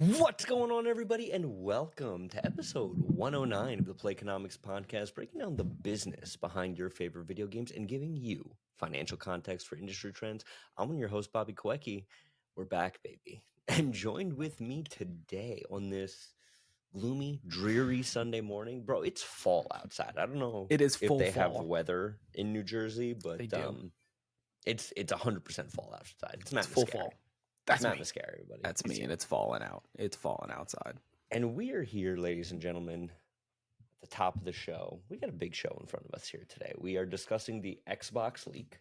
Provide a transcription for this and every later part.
What's going on, everybody, and welcome to episode 109 of the Playconomics podcast, breaking down the business behind your favorite video games and giving you financial context for industry trends. I'm your host, Bobby Kawecki. We're back, baby. And joined with me today on this gloomy, dreary Sunday morning. Bro, it's fall outside. I don't know It is if full they fall. have weather in New Jersey, but They do. it's 100% fall outside. It's Matt It's full Mascari. fall. That's Matt me. Mascari, everybody. That's me, and it's falling out. It's falling outside. And we are here, ladies and gentlemen, at the top of the show. We got a big show in front of us here today. We are discussing the Xbox leak.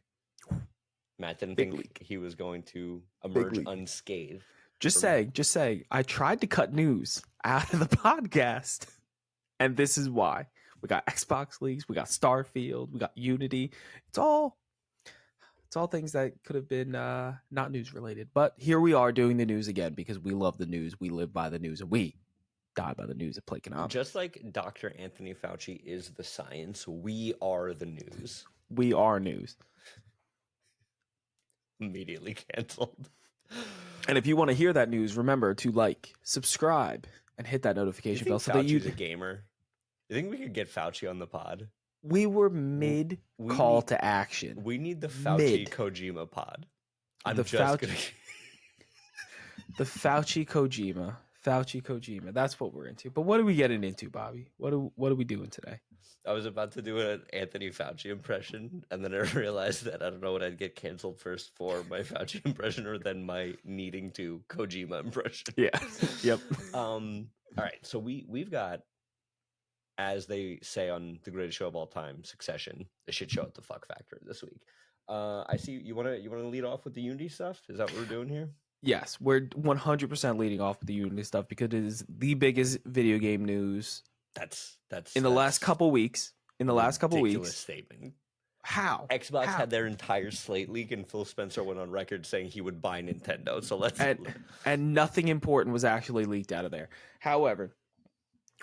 Matt didn't think he was going to emerge unscathed. Just say, I tried to cut news out of the podcast, and this is why. We got Xbox leaks, we got Starfield, we got Unity. It's all things that could have been not news related. But here we are doing the news again because we love the news, we live by the news, and we die by the news at Playconomics. Just like Dr. Anthony Fauci is the science, we are the news. We are news. Immediately canceled. And if you want to hear that news, remember to like, subscribe, and hit that notification bell so that Fauci's a gamer. You think we could get Fauci on the pod? We were mid call to action. We need the Fauci Kojima pod. The Fauci Kojima. That's what we're into. But what are we getting into, Bobby? What are we doing today? I was about to do an Anthony Fauci impression, and then I realized that I don't know what I'd get canceled first for, my Fauci impression or then my needing to Kojima impression. Yeah. Yep. All right. So we've got, as they say on the greatest show of all time, Succession, the shit show at the fuck factor this week. I see you want to lead off with the Unity stuff. Is that what we're doing here? Yes, we're 100% leading off with the Unity stuff because it is the biggest video game news. That's in the last couple weeks. Ridiculous statement. How? Xbox had their entire slate leak, and Phil Spencer went on record saying he would buy Nintendo. So and nothing important was actually leaked out of there. However,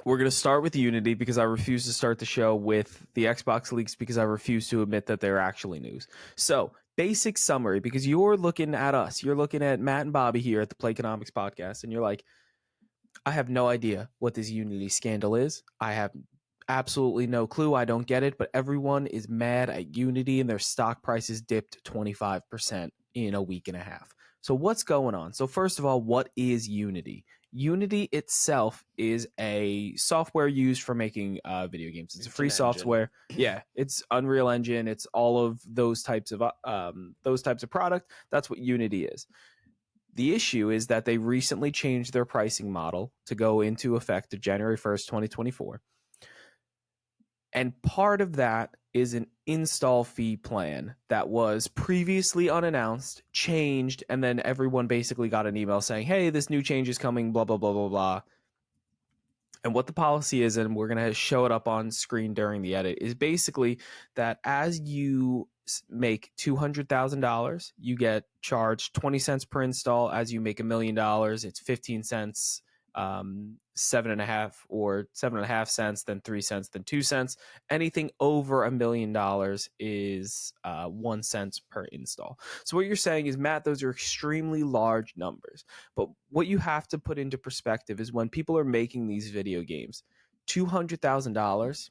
we're going to start with Unity because I refuse to start the show with the Xbox leaks because I refuse to admit that they're actually news. So, basic summary, because you're looking at us. You're looking at Matt and Bobby here at the Playconomics podcast, and you're like, I have no idea what this Unity scandal is. I have absolutely no clue. I don't get it, but everyone is mad at Unity, and their stock prices dipped 25% in a week and a half. So what's going on? So first of all, what is Unity? Unity itself is a software used for making video games. It's a free software. Yeah, it's Unreal Engine. It's all of those types of product. That's what Unity is. The issue is that they recently changed their pricing model to go into effect January 1st, 2024. And part of that is an install fee plan that was previously unannounced, changed, and then everyone basically got an email saying, hey, this new change is coming, blah, blah, blah, blah, blah. And what the policy is, and we're going to show it up on screen during the edit, is basically that as you make $200,000, you get charged 20 cents per install. As you make $1 million, it's 15 cents, 7.5 cents, then 3 cents, then 2 cents. Anything over $1 million is 1 cent per install. So what you're saying is, Matt, those are extremely large numbers. But what you have to put into perspective is when people are making these video games, $200,000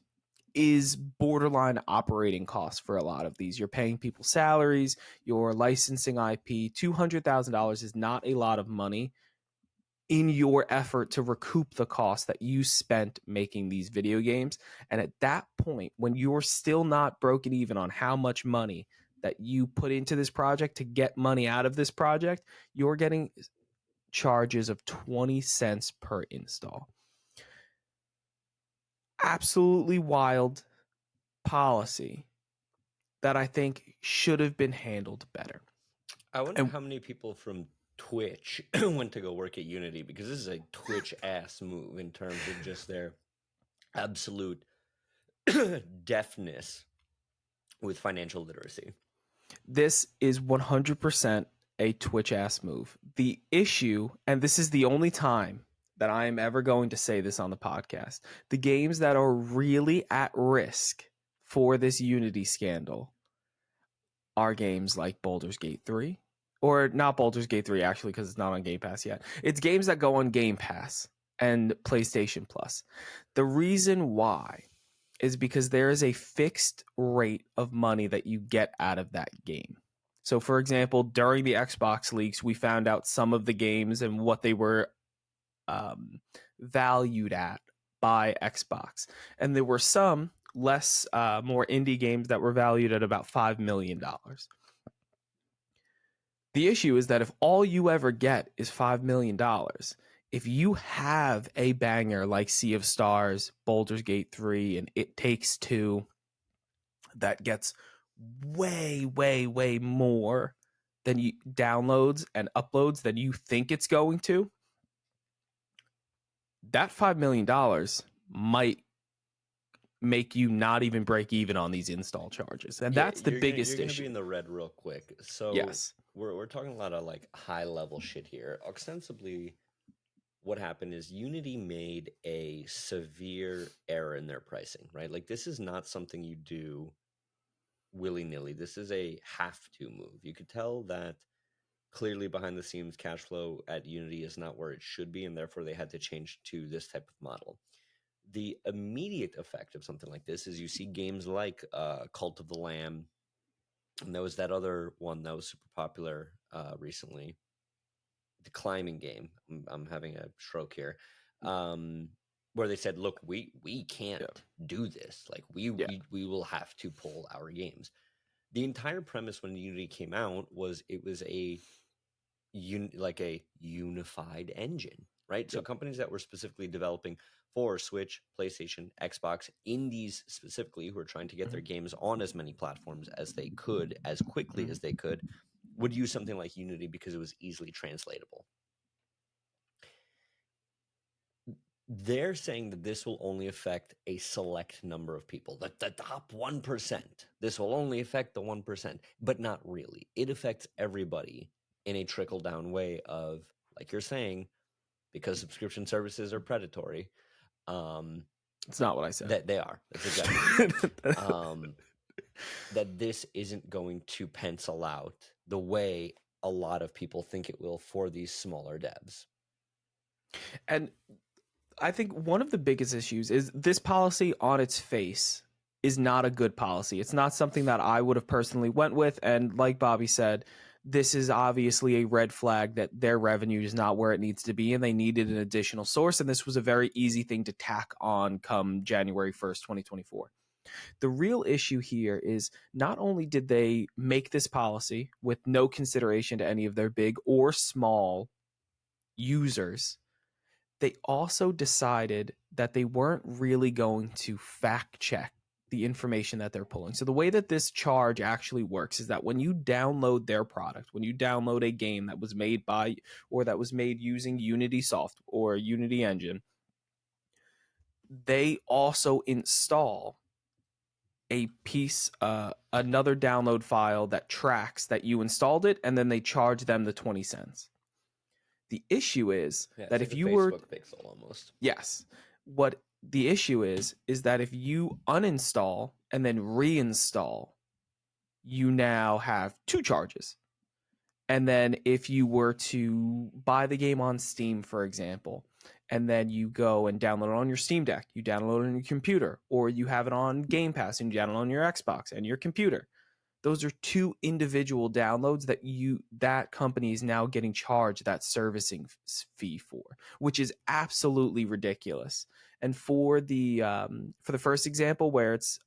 is borderline operating costs for a lot of these. You're paying people salaries, you're licensing IP. $200,000 is not a lot of money in your effort to recoup the cost that you spent making these video games. And at that point, when you're still not broken even on how much money that you put into this project to get money out of this project, you're getting charges of 20 cents per install. Absolutely wild policy that I think should have been handled better. I wonder how many people from Twitch went to go work at Unity, because this is a Twitch ass move in terms of just their absolute deafness with financial literacy. This is 100% a Twitch ass move. The issue, and this is the only time that I am ever going to say this on the podcast, the games that are really at risk for this Unity scandal are games like Baldur's Gate 3. Or not Baldur's Gate 3, actually, because it's not on Game Pass yet. It's games that go on Game Pass and PlayStation Plus. The reason why is because there is a fixed rate of money that you get out of that game. So, for example, during the Xbox leaks, we found out some of the games and what they were valued at by Xbox. And there were some less, more indie games that were valued at about $5 million. The issue is that if all you ever get is $5 million, if you have a banger like Sea of Stars, Baldur's Gate 3, and It Takes Two that gets way, way, way more than you downloads and uploads than you think it's going to, that $5 million might make you not even break even on these install charges. And that's the biggest you're issue. Be in the red real quick. So yes, we're talking a lot of like high level shit here. Ostensibly, what happened is Unity made a severe error in their pricing, right? Like this is not something you do willy-nilly. This is a have to move. You could tell that clearly behind the scenes cash flow at Unity is not where it should be, and therefore they had to change to this type of model. The immediate effect of something like this is you see games like Cult of the Lamb, and there was that other one that was super popular recently, the climbing game. I'm having a stroke here. Where they said, look, we can't do this. Like we will have to pull our games. The entire premise when Unity came out was it was a unified engine, right? So companies that were specifically developing for Switch, PlayStation, Xbox, indies specifically, who are trying to get their games on as many platforms as they could, as quickly as they could, would use something like Unity because it was easily translatable. They're saying that this will only affect a select number of people, the top 1%. This will only affect the 1%, but not really. It affects everybody in a trickle-down way of, like you're saying, because subscription services are predatory. It's not what I said. That they are. That's exactly that this isn't going to pencil out the way a lot of people think it will for these smaller devs. And I think one of the biggest issues is this policy on its face is not a good policy. It's not something that I would have personally went with. And like Bobby said, this is obviously a red flag that their revenue is not where it needs to be and they needed an additional source. And this was a very easy thing to tack on come January 1st, 2024. The real issue here is not only did they make this policy with no consideration to any of their big or small users, they also decided that they weren't really going to fact check the information that they're pulling. So the way that this charge actually works is that when you download their product, when you download a game that was made by or that was made using Unity soft or Unity engine, they also install a piece, another download file that tracks that you installed it, and then they charge them the 20 cents. The issue is that if you were pixel almost. Yes. What the issue is that if you uninstall and then reinstall, you now have two charges. And then if you were to buy the game on Steam, for example, and then you go and download it on your Steam Deck, you download it on your computer, or you have it on Game Pass and you download it on your Xbox and your computer. Those are two individual downloads that company is now getting charged that servicing fee for, which is absolutely ridiculous. And for the first example where it's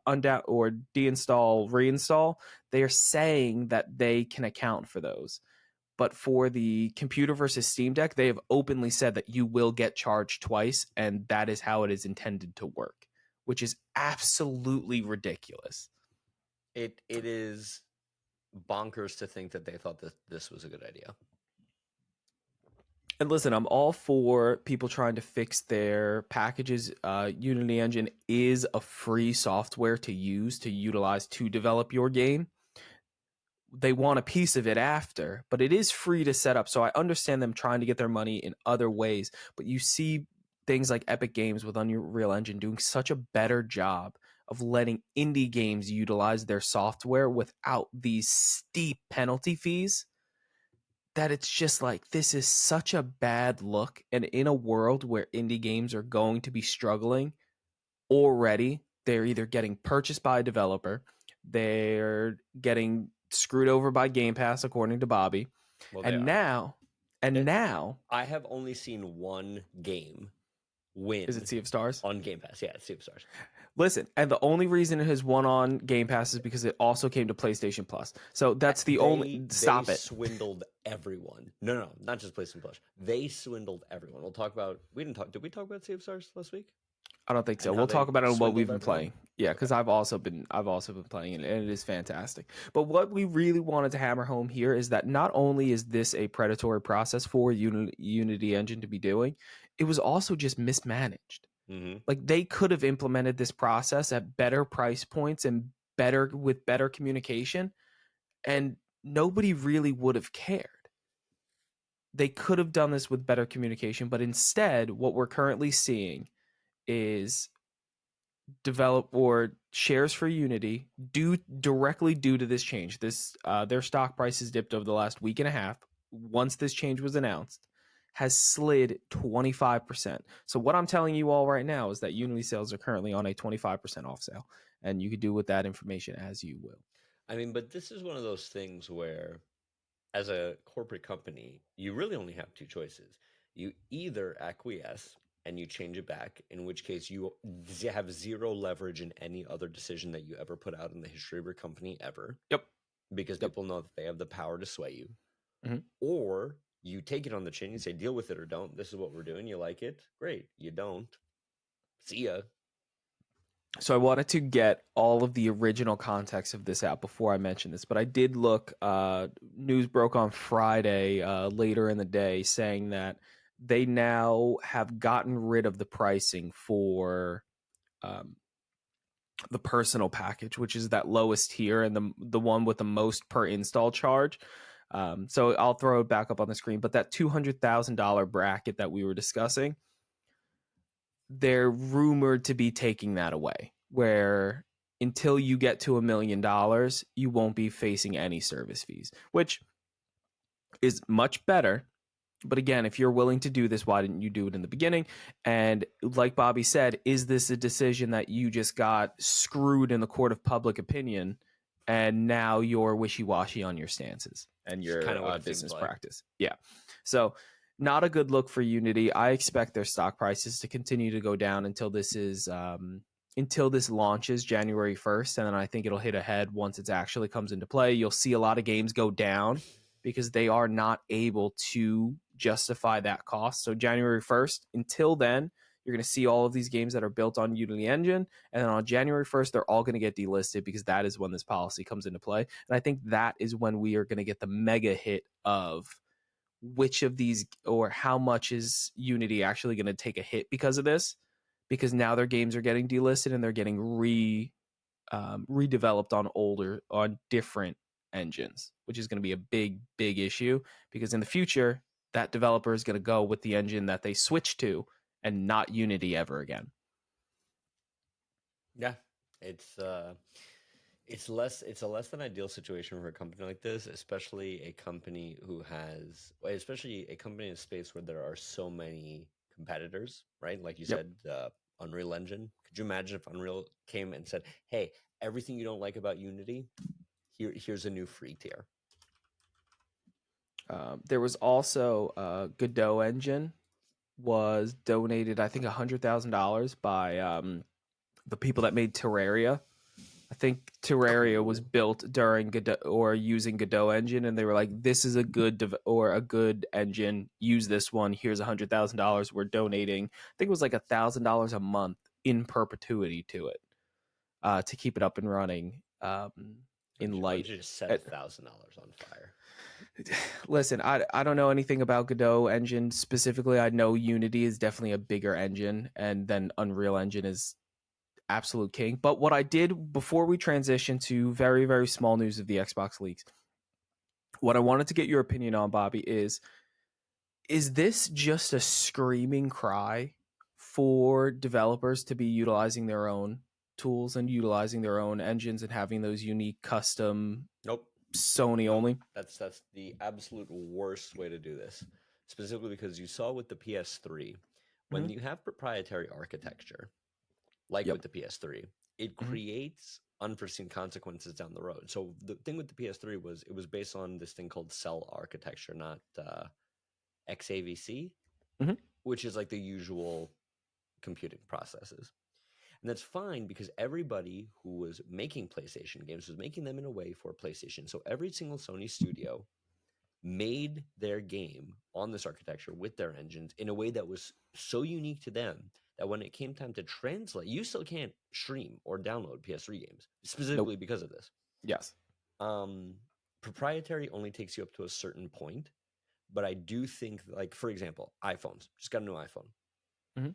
undown or deinstall, reinstall, they are saying that they can account for those. But for the computer versus Steam Deck, they have openly said that you will get charged twice, and that is how it is intended to work, which is absolutely ridiculous. It is bonkers to think that they thought that this was a good idea. And listen, I'm all for people trying to fix their packages. Unity Engine is a free software to use, to utilize, to develop your game. they want a piece of it after, but it is free to set up. So I understand them trying to get their money in other ways, but you see things like Epic Games with Unreal Engine doing such a better job of letting indie games utilize their software without these steep penalty fees, that it's just like, this is such a bad look. And in a world where indie games are going to be struggling already, they're either getting purchased by a developer, they're getting screwed over by Game Pass, according to Bobby. Well, they And are. now, and now, I have only seen one game is it win Sea of Stars? on Game Pass. Yeah, it's Sea of Stars. Listen, and the only reason it has won on Game Pass is because it also came to PlayStation Plus. So that's the only. Stop They it. swindled everyone. No, not just PlayStation Plus. They swindled everyone. We'll talk about. We didn't talk. Did we talk about Sea of Stars last week? I don't think so. And how We'll talk they about it on what we've swindled been everyone? playing. Yeah, because I've also been playing it, and it is fantastic. But what we really wanted to hammer home here is that not only is this a predatory process for Unity Engine to be doing, it was also just mismanaged. Mm-hmm. Like, they could have implemented this process at better price points and better communication, and nobody really would have cared. They could have done this with better communication, but instead, what we're currently seeing is develop or shares for Unity directly due to this change. This their stock price has dipped over the last week and a half. Once this change was announced, has slid 25%. So what I'm telling you all right now is that Unity sales are currently on a 25% off sale, and you can do with that information as you will. I mean, but this is one of those things where, as a corporate company, you really only have two choices. You either acquiesce and you change it back, in which case you have zero leverage in any other decision that you ever put out in the history of your company ever. Yep. Because Yep. people know that they have the power to sway you. Mm-hmm. Or you take it on the chin, you say, deal with it or don't. This is what we're doing. You like it? Great. You don't. See ya. So I wanted to get all of the original context of this out before I mention this, but I did look. News broke on Friday later in the day saying that they now have gotten rid of the pricing for the personal package, which is that lowest tier and the one with the most per install charge. So I'll throw it back up on the screen, but that $200,000 bracket that we were discussing, they're rumored to be taking that away, where until you get to $1 million, you won't be facing any service fees, which is much better. But again, if you're willing to do this, why didn't you do it in the beginning? And like Bobby said, is this a decision that you just got screwed in the court of public opinion, and now you're wishy-washy on your stances and your Kind of what it business seems like. practice? Yeah. So not a good look for Unity. I expect their stock prices to continue to go down until this launches January 1st, and then I think it'll hit a head once it actually comes into play. You'll see a lot of games go down because they are not able to justify that cost. So January 1st, until then, you're going to see all of these games that are built on Unity Engine, and then on January 1st, they're all going to get delisted because that is when this policy comes into play. And I think that is when we are going to get the mega hit of which of these, or how much is Unity actually going to take a hit because of this, because now their games are getting delisted and they're getting redeveloped on different engines, which is going to be a big issue, because in the future that developer is going to go with the engine that they switch to and not Unity ever again. Yeah, it's a less than ideal situation for a company like this, especially a company in a space where there are so many competitors, right? Like you Yep. said, Unreal Engine. Could you imagine if Unreal came and said, "Hey, everything you don't like about Unity, here's a new free tier." There was also Godot engine was donated, I think, $100,000 by the people that made Terraria. I think Terraria was built during Godot or using Godot engine, and they were like, "This is a good a good engine. Use this one. Here's $100,000. We're donating." I think it was like $1,000 a month in perpetuity to it, to keep it up and running. In Why light. don't you just set $1,000 on fire? Listen, I don't know anything about Godot engine specifically. I know Unity is definitely a bigger engine, and then Unreal Engine is absolute king. But what I did before we transition to very, very small news of the Xbox leaks, What I wanted to get your opinion on, Bobby, is this just a screaming cry for developers to be utilizing their own tools and utilizing their own engines and having those unique custom Nope. Sony only? That's the absolute worst way to do this. Specifically because you saw with the PS3, when you have proprietary architecture, like Yep. with the PS3, it Mhm. creates unforeseen consequences down the road. So the thing with the PS3 was it was based on this thing called cell architecture, not XAVC, Mhm. which is like the usual computing processes. And that's fine because everybody who was making PlayStation games was making them in a way for PlayStation. So every single Sony studio made their game on this architecture with their engines in a way that was so unique to them that when it came time to translate, you still can't stream or download PS3 games specifically Nope. because of this. Yes. Um, Proprietary only takes you up to a certain point, but I do think, like for example, iPhones. Just got a new iPhone. Mhm.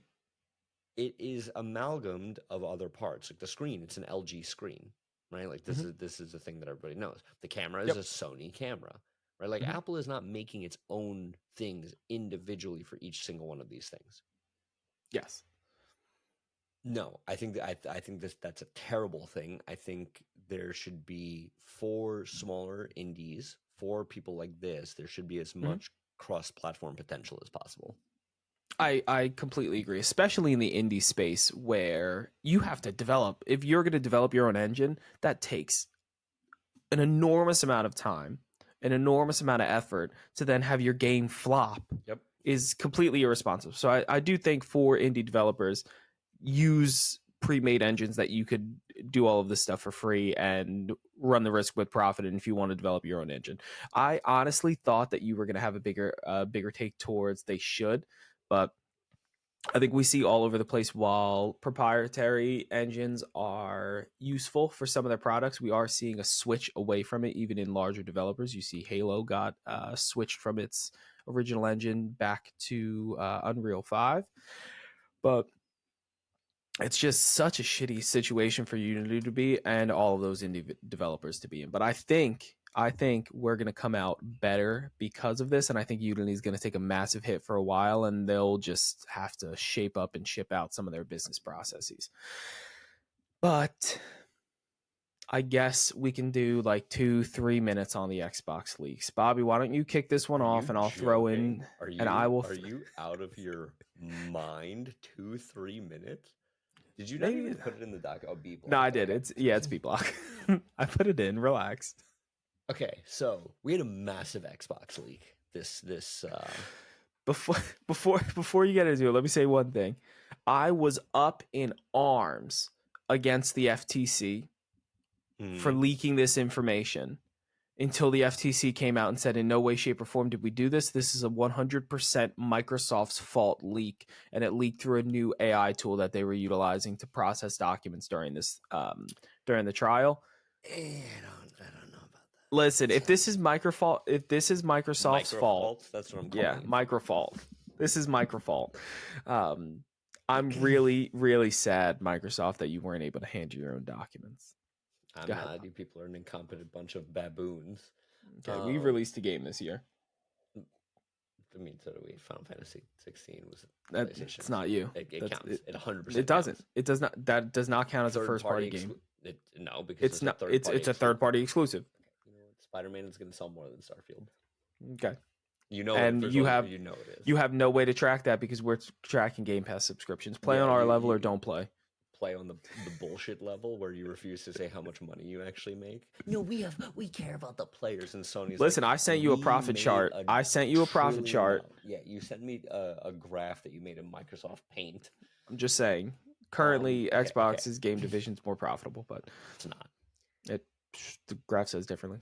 It is amalgamed of other parts, like the screen. It's an LG screen, right? Like Mhm. this is a thing that everybody knows. The camera is Yep. a Sony camera, right? Like Mhm. Apple is not making its own things individually for each single one of these things. Yes. No, I think that I think that's a terrible thing. I think there should be for smaller indies, for people like this, there should be as Mhm. much cross-platform potential as possible. I completely agree, especially in the indie space where you have to develop. If you're going to develop your own engine, that takes an enormous amount of time, an enormous amount of effort to then have your game flop Yep. is completely irresponsible. So I do think for indie developers, use pre-made engines that you could do all of this stuff for free and run the risk with profit. And if you want to develop your own engine, I honestly thought that you were going to have a bigger take towards they should, but I think we see all over the place while proprietary engines are useful for some of their products, we are seeing a switch away from it, even in larger developers. You see Halo got switched from its original engine back to Unreal 5. But it's just such a shitty situation for Unity to be and all of those indie developers to be in. But I think we're going to come out better because of this, and I think Unity is going to take a massive hit for a while, and they'll just have to shape up and ship out some of their business processes. But I guess we can do like 2-3 minutes on the Xbox leaks. Bobby, why don't you kick this one Are off, you and I'll throw joking? in, and I will Are you out of your mind? 2-3 minutes? Did you not maybe. even put it in the doc? Oh, B No, I block. did. Okay. It's B block. I put it in. Relax. Okay, so we had a massive Xbox leak. This before before you get into it, let me say one thing. I was up in arms against the FTC for hmm, leaking this information until the FTC came out and said in no way shape or form did we do this. This is a 100% Microsoft's fault leak, and it leaked through a new AI tool that they were utilizing to process documents during this during the trial. I don't know about that. Listen, if this Sounds is Microsoft's fault, microfault. That's what I'm yeah, calling it. microfault. This is microfault. Um, I'm really, really sad, Microsoft, that you weren't able to hand your own documents. Go I'm ahead. not. You people are an incompetent bunch of baboons. Okay, we released a game this year. I mean, so do we. Final Fantasy 16 was It's PlayStation's. not you. It That's counts. it. It It 100% doesn't. counts. It does not. That does not count as a Third first party party game. No, because It's it's a not. third It's party a third exclusive. party exclusive. Okay, you know what? Spider-Man is going to sell more than Starfield. Okay. You know it. And First of all, you know it is. you have no way to track that because we're tracking Game Pass subscriptions. Play Yeah, on our level or you don't play. play on the bullshit level where you refuse to say how much money you actually make. No, we care about the players, and Sony's like, Listen, I sent you a we profit made chart. a I sent you a profit trillion chart. dollars. Yeah, you sent me a graph that you made in Microsoft Paint. I'm just saying. Currently, Okay, Xbox's game division is more profitable, but it's not. it the graph says differently.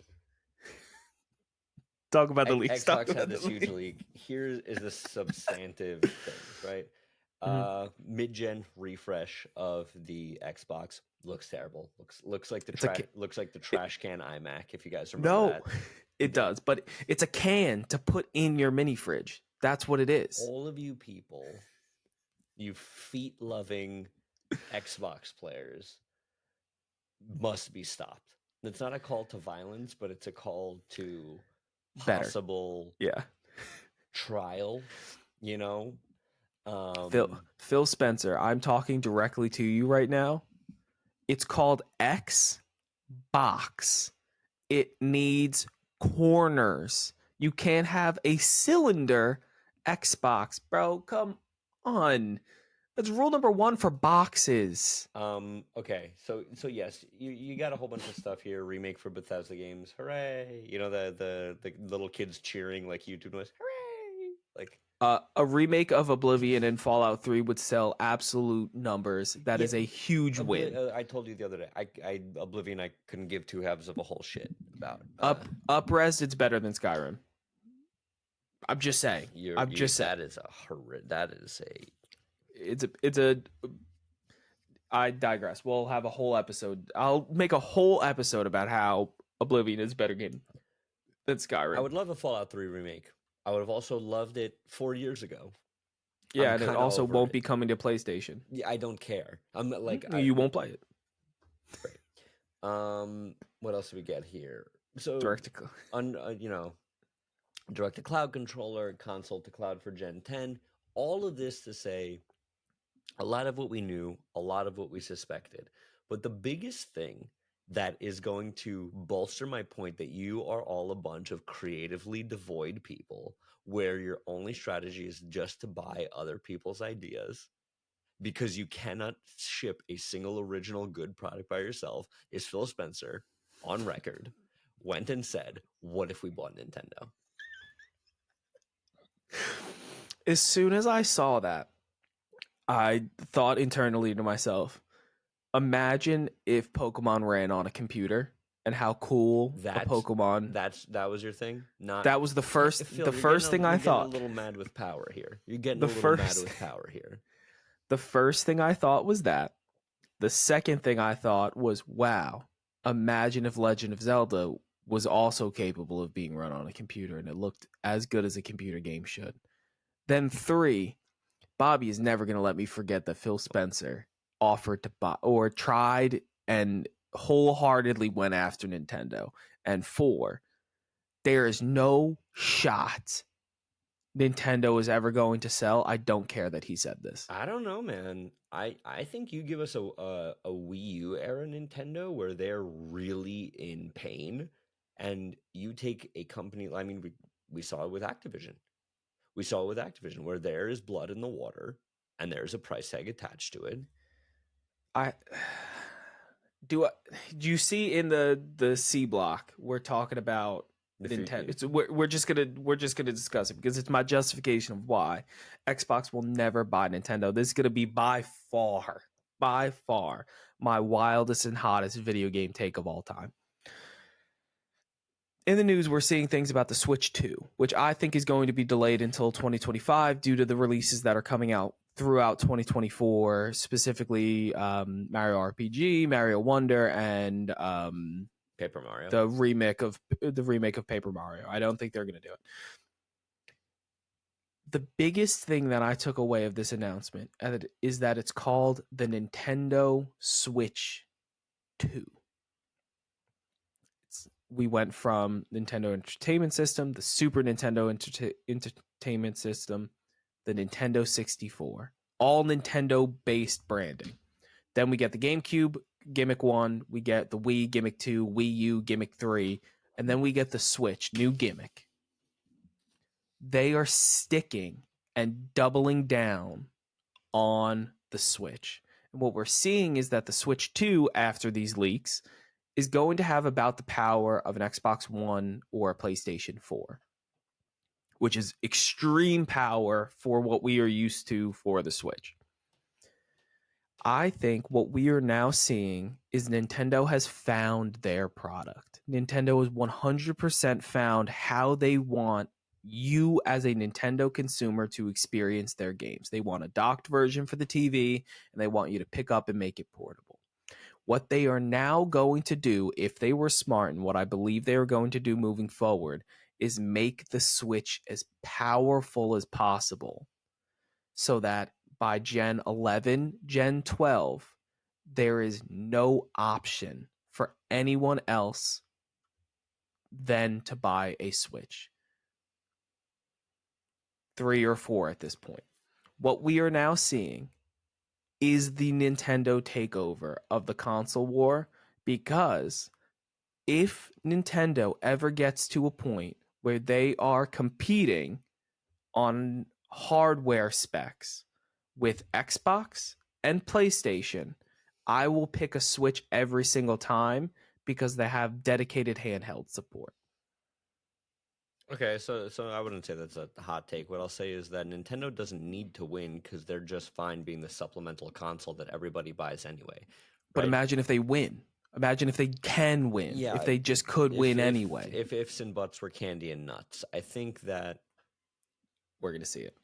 Talk about the leaks. Talk Xbox about had the this huge leaks. leak. Here is the substantive things, right? Mhm. Mid-gen refresh of the Xbox looks terrible. Looks like the It's a looks like the it, trash can iMac, if you guys remember no, that. it Yeah. does, but it's a can to put in your mini fridge. That's what it is. All of you people, you feet-loving Xbox players, must be stopped. It's not a call to violence, but it's a call to Better. possible Yeah. trial, you know? Phil Spencer, I'm talking directly to you right now. It's called Xbox. It needs corners. You can't have a cylinder Xbox, bro. Come on. That's rule number 1 for boxes. Okay, so yes, you got a whole bunch of stuff here. Remake for Bethesda games, hooray! You know the little kids cheering like YouTube noise, hooray! Like A remake of Oblivion and Fallout 3 would sell absolute numbers. That is a huge win. I told you the other day, Oblivion, I couldn't give two halves of a whole shit about. Upres, it's better than Skyrim. I'm just saying. That is a. I digress. We'll have a whole episode. I'll make a whole episode about how Oblivion is a better game than Skyrim. I would love a Fallout 3 remake. I would have also loved it 4 years ago. Yeah, and it also won't be coming to PlayStation. Yeah, I don't care. I'm like, you won't play it. Right. What else do we get here? So direct to cloud controller, console to cloud for Gen 10. All of this to say, a lot of what we knew, a lot of what we suspected. But the biggest thing that is going to bolster my point that you are all a bunch of creatively devoid people where your only strategy is just to buy other people's ideas because you cannot ship a single original good product by yourself, is Phil Spencer, on record, went and said, what if we bought Nintendo? As soon as I saw that, I thought internally to myself, imagine if Pokemon ran on a computer and how cool a Pokemon. That was your thing? That was the first thing I thought. You're getting a little mad with power here. You're getting a little mad with power here. The first thing I thought was that. The second thing I thought was, wow, imagine if Legend of Zelda was also capable of being run on a computer and it looked as good as a computer game should. Then 3, Bobby is never going to let me forget that Phil Spencer offered to buy or tried and wholeheartedly went after Nintendo. And 4, there is no shot Nintendo is ever going to sell. I don't care that he said this. I don't know, man. I think you give us a Wii U era Nintendo where they're really in pain, and you take a company. I mean, we saw it with Activision. We saw it with Activision where there is blood in the water and there's a price tag attached to it. Do you see in the C block we're talking about Nintendo? We're just gonna discuss it because it's my justification of why Xbox will never buy Nintendo. This is gonna be by far my wildest and hottest video game take of all time. In the news, we're seeing things about the Switch 2, which I think is going to be delayed until 2025 due to the releases that are coming out throughout 2024, specifically Mario RPG, Mario Wonder, and Paper Mario. The remake of Paper Mario. I don't think they're going to do it. The biggest thing that I took away of this announcement is that it's called the Nintendo Switch 2. We went from Nintendo Entertainment System, the Super Nintendo Entertainment System, the Nintendo 64, all Nintendo-based branding. Then we get the GameCube, Gimmick 1, we get the Wii, Gimmick 2, Wii U, Gimmick 3, and then we get the Switch, new gimmick. They are sticking and doubling down on the Switch. And what we're seeing is that the Switch 2, after these leaks, is going to have about the power of an Xbox One or a PlayStation 4, which is extreme power for what we are used to for the Switch. I think what we are now seeing is Nintendo has found their product. Nintendo has 100% found how they want you as a Nintendo consumer to experience their games. They want a docked version for the TV, and they want you to pick up and make it portable. What they are now going to do, if they were smart, and what I believe they are going to do moving forward, is make the Switch as powerful as possible so that by Gen 11, Gen 12, there is no option for anyone else than to buy a Switch. 3 or 4 at this point. What we are now seeing is the Nintendo takeover of the console war, because if Nintendo ever gets to a point where they are competing on hardware specs with Xbox and PlayStation, I will pick a Switch every single time because they have dedicated handheld support. Okay, so I wouldn't say that's a hot take. What I'll say is that Nintendo doesn't need to win because they're just fine being the supplemental console that everybody buys anyway, But right? imagine if they win. Imagine if they can win. Yeah, If they just could win anyway. If ifs and buts were candy and nuts, I think that We're going to see it.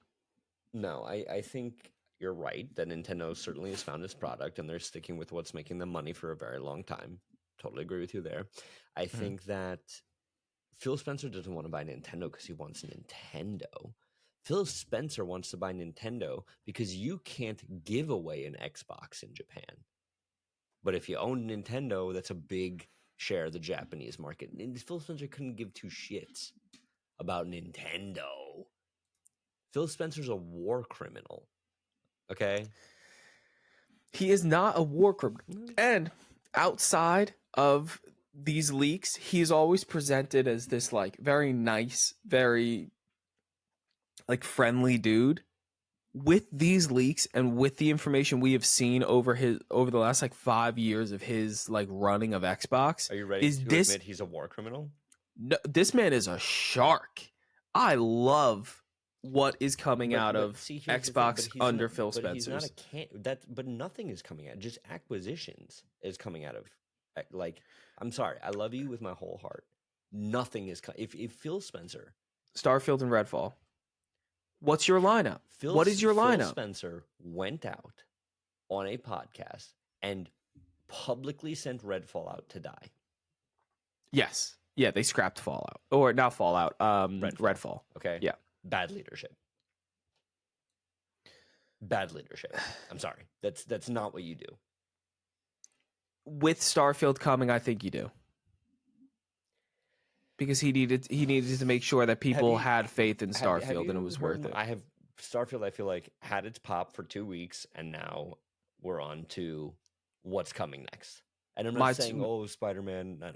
no, I think you're right that Nintendo certainly has found its product and they're sticking with what's making them money for a very long time. Totally agree with you there. I think that Phil Spencer doesn't want to buy Nintendo because he wants Nintendo. Phil Spencer wants to buy Nintendo because you can't give away an Xbox in Japan. But if you own Nintendo, that's a big share of the Japanese market. And Phil Spencer couldn't give two shits about Nintendo. Phil Spencer's a war criminal. Okay? He is not a war criminal. And outside of these leaks, he's always presented as this like very nice, very like friendly dude. With these leaks and with the information we have seen over the last like 5 years of his like running of Xbox, Are you ready to admit he's a war criminal? No, this man is a shark. I love what is coming out of Xbox under Phil Spencer's. But nothing is coming out. Just acquisitions is coming out of. Like, I'm sorry, I love you with my whole heart. Nothing is if Phil Spencer, Starfield and Redfall. What's your lineup? What is your lineup? Phil Spencer went out on a podcast and publicly sent Redfall out to die. Yes. Yeah, they scrapped Fallout. Or not Fallout, Redfall. Okay. Yeah. Bad leadership. Bad leadership. I'm sorry. That's not what you do. With Starfield coming, I think you do. Because he needed to make sure that people had faith in Starfield and it was worth it. Starfield, I feel like, had its pop for 2 weeks, and now we're on to what's coming next. And I'm not saying, oh, Spider-Man. No.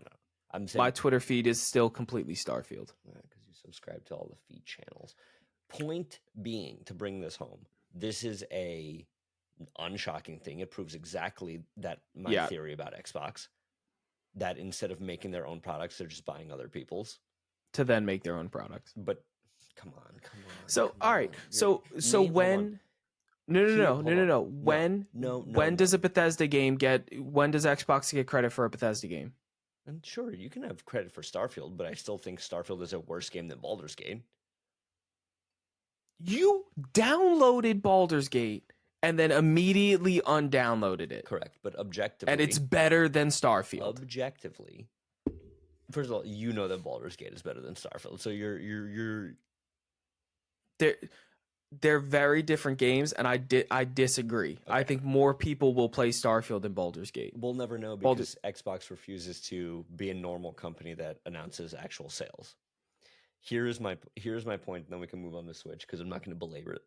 I'm saying my Twitter feed is still completely Starfield. Because you subscribe to all the feed channels. Point being, to bring this home, this is a unshocking thing. It proves exactly that my theory about Xbox, that instead of making their own products, they're just buying other people's to then make their own products. But come on. So all right. So when no. When does a Bethesda game when does Xbox get credit for a Bethesda game? And sure, you can have credit for Starfield, but I still think Starfield is a worse game than Baldur's Gate. You downloaded Baldur's Gate and then immediately undownloaded it. Correct, but objectively, and it's better than Starfield. Objectively, first of all, you know that Baldur's Gate is better than Starfield, so you're they're very different games, and I disagree. Okay. I think more people will play Starfield than Baldur's Gate. We'll never know because Xbox refuses to be a normal company that announces actual sales. Here's my point, and then we can move on to Switch because I'm not going to belabor it.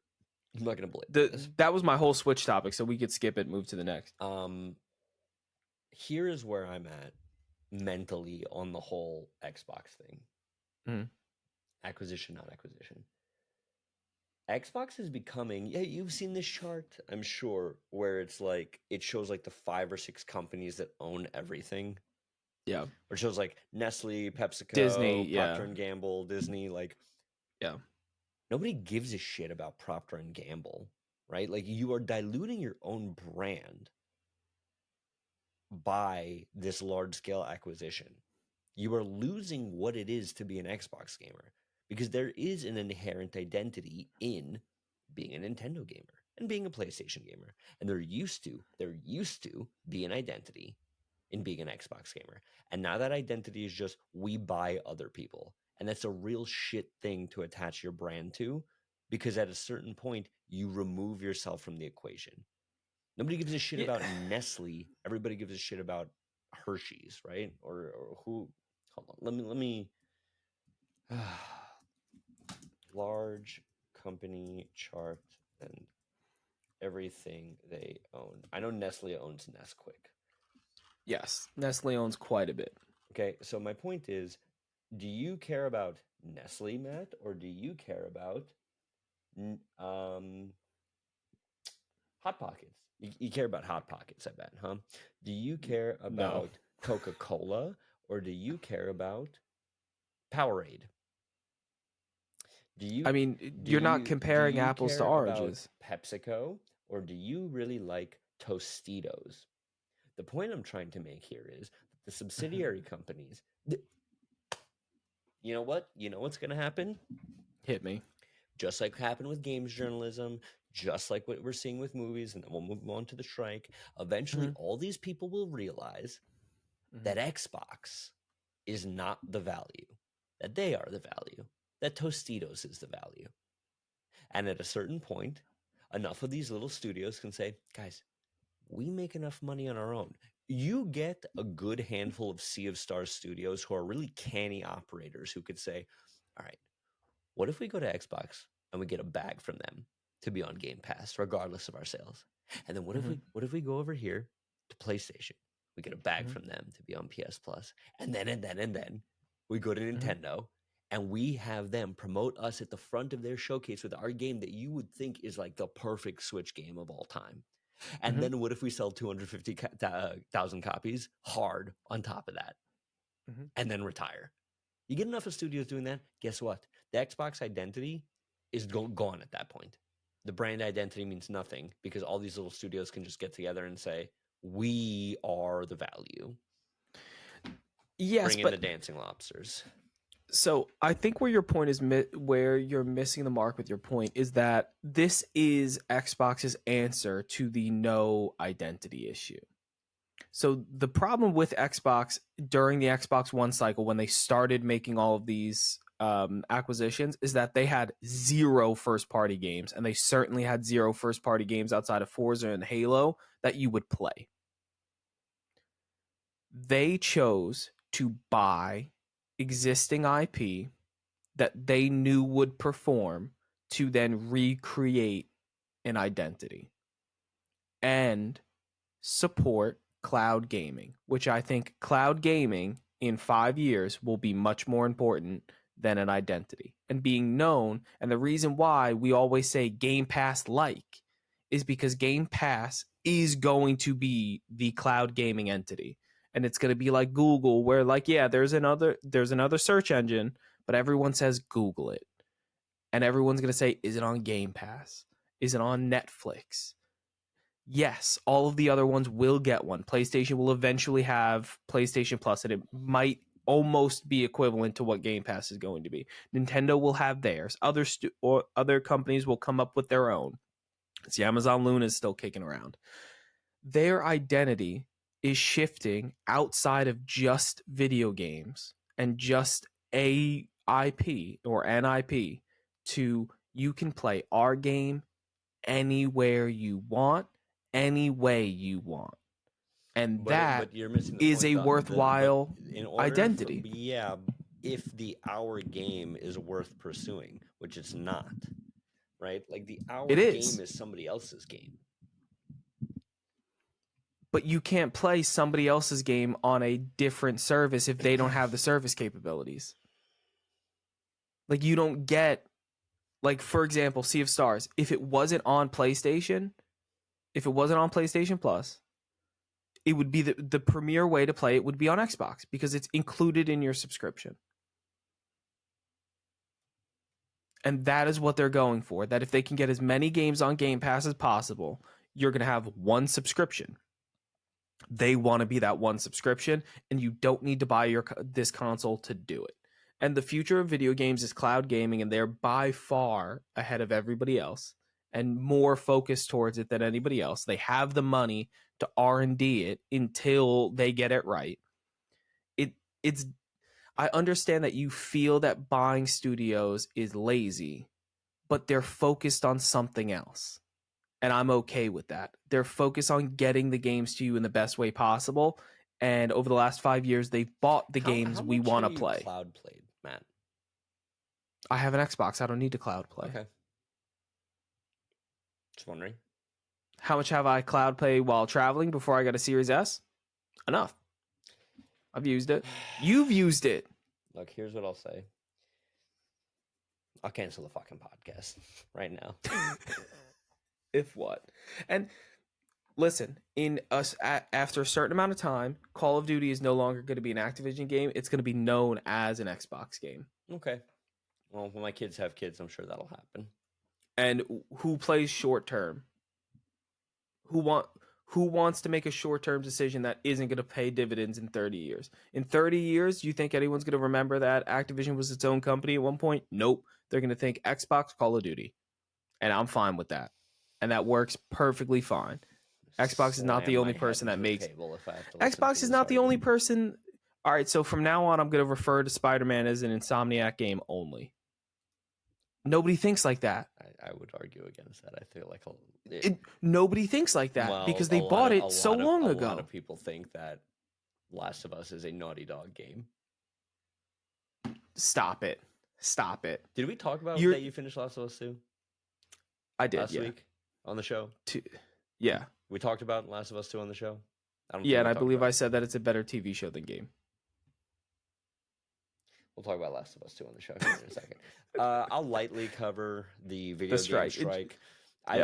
I'm not going to belabor this. That was my whole Switch topic, so we could skip it and move to the next. Here is where I'm at mentally on the whole Xbox thing. Mm-hmm. Acquisition, not acquisition. Xbox is becoming, you've seen this chart, I'm sure, where it's like, it shows like the 5 or 6 companies that own everything. Yeah. Or it shows like Nestle, PepsiCo, Disney, Procter & Gamble, Disney, like. Yeah. Nobody gives a shit about Procter & Gamble, right? Like, you are diluting your own brand by this large-scale acquisition. You are losing what it is to be an Xbox gamer. Because there is an inherent identity in being a Nintendo gamer and being a PlayStation gamer. And there used to be an identity in being an Xbox gamer. And now that identity is just, we buy other people. And that's a real shit thing to attach your brand to, because at a certain point, you remove yourself from the equation. Nobody gives a shit about Nestle. Everybody gives a shit about Hershey's, right? Or who? Hold on. Let me Large company chart and everything they own. I know Nestle owns Nesquik. Yes, Nestle owns quite a bit. Okay, so my point is, do you care about Nestle, Matt, or do you care about Hot Pockets? You care about Hot Pockets, I bet, huh? Do you care No. about Coca-Cola, or do you care about Powerade? I mean, you're not Do comparing you apples to care about oranges. PepsiCo, or do you really like Tostitos? The point I'm trying to make here is that the subsidiary companies, you know what? You know what's going to happen? Hit me. Just like happened with games journalism, just like what we're seeing with movies, and then we'll move on to the strike. Eventually, Mm-hmm. all these people will realize that Xbox is not the value, that they are the value, that Tostitos is the value. And at a certain point, enough of these little studios can say, guys, we make enough money on our own. You get a good handful of Sea of Stars studios who are really canny operators who could say, all right, what if we go to Xbox and we get a bag from them to be on Game Pass, regardless of our sales? And then what if we go over here to PlayStation? We get a bag from them to be on PS Plus. And then we go to Nintendo and we have them promote us at the front of their showcase with our game that you would think is like the perfect Switch game of all time. And then what if we sell 250,000 copies hard on top of that and then retire? You get enough of studios doing that, guess what? The Xbox identity is gone at that point. The brand identity means nothing because all these little studios can just get together and say, we are the value. Yes, Bring in but the dancing lobsters. so I think where your point is where you're missing the mark with your point is that this is Xbox's answer to the no identity issue. So the problem with Xbox during the Xbox One cycle when they started making all of these acquisitions is that they had zero first party games, and they certainly had zero first party games outside of Forza and Halo that you would play. They chose to buy existing IP that they knew would perform to then recreate an identity and support cloud gaming, which I think cloud gaming in 5 years will be much more important than an identity and being known. And the reason why we always say Game Pass like is because Game Pass is going to be the cloud gaming entity. And it's going to be like Google, where like, yeah, there's another search engine, but everyone says Google it. And everyone's going to say, is it on Game Pass? Is it on Netflix? Yes, all of the other ones will get one. PlayStation will eventually have PlayStation Plus, and it might almost be equivalent to what Game Pass is going to be. Nintendo will have theirs. Other companies will come up with their own. See, Amazon Luna is still kicking around. Their identity is shifting outside of just video games and just a IP or an IP to you can play our game anywhere you want, any way you want. And that But you're missing the is point. a But worthwhile in order for, identity. yeah, if the our game is worth pursuing, which it's not, right? Like the our It game is. is somebody else's game. But you can't play somebody else's game on a different service if they don't have the service capabilities. Like you don't get, like, for example, Sea of Stars. If it wasn't on PlayStation, if it wasn't on PlayStation Plus, it would be the premier way to play it would be on Xbox because it's included in your subscription. And that is what they're going for. That if they can get as many games on Game Pass as possible, you're going to have one subscription. They want to be that one subscription, and you don't need to buy this console to do it. And the future of video games is cloud gaming, and they're by far ahead of everybody else and more focused towards it than anybody else. They have the money to R&D it until they get it right. It's I understand that you feel that buying studios is lazy, but they're focused on something else. And I'm okay with that. They're focused on getting the games to you in the best way possible. And over the last 5 years, they've bought the games How we much want have to you play. cloud played, Matt? I have an Xbox. I don't need to cloud play. Okay. Just wondering. How much have I cloud play while traveling before I got a Series S? Enough. I've used it. You've used it. Look, here's what I'll say. I'll cancel the fucking podcast right now. If what? And listen, after a certain amount of time, Call of Duty is no longer going to be an Activision game. It's going to be known as an Xbox game. Okay. Well, when my kids have kids, I'm sure that'll happen. And who plays short term? Who wants to make a short term decision that isn't going to pay dividends in 30 years? In 30 years, you think anyone's going to remember that Activision was its own company at one point? Nope. They're going to think Xbox, Call of Duty. And I'm fine with that. And that works perfectly fine. Xbox is not the only person that makes Xbox is not the only person. All right, so from now on, I'm going to refer to Spider-Man as an Insomniac game only. Nobody thinks like that. I would argue against that. I feel like nobody thinks like that because they bought it so long ago. A lot of people think that Last of Us is a Naughty Dog game. Stop it. Did we talk about that you finished Last of Us 2? I did, last week on the show. Yeah. We talked about Last of Us 2 on the show? And I believe I said that it's a better TV show than game. We'll talk about Last of Us 2 on the show here in a second. I'll lightly cover the video game strike.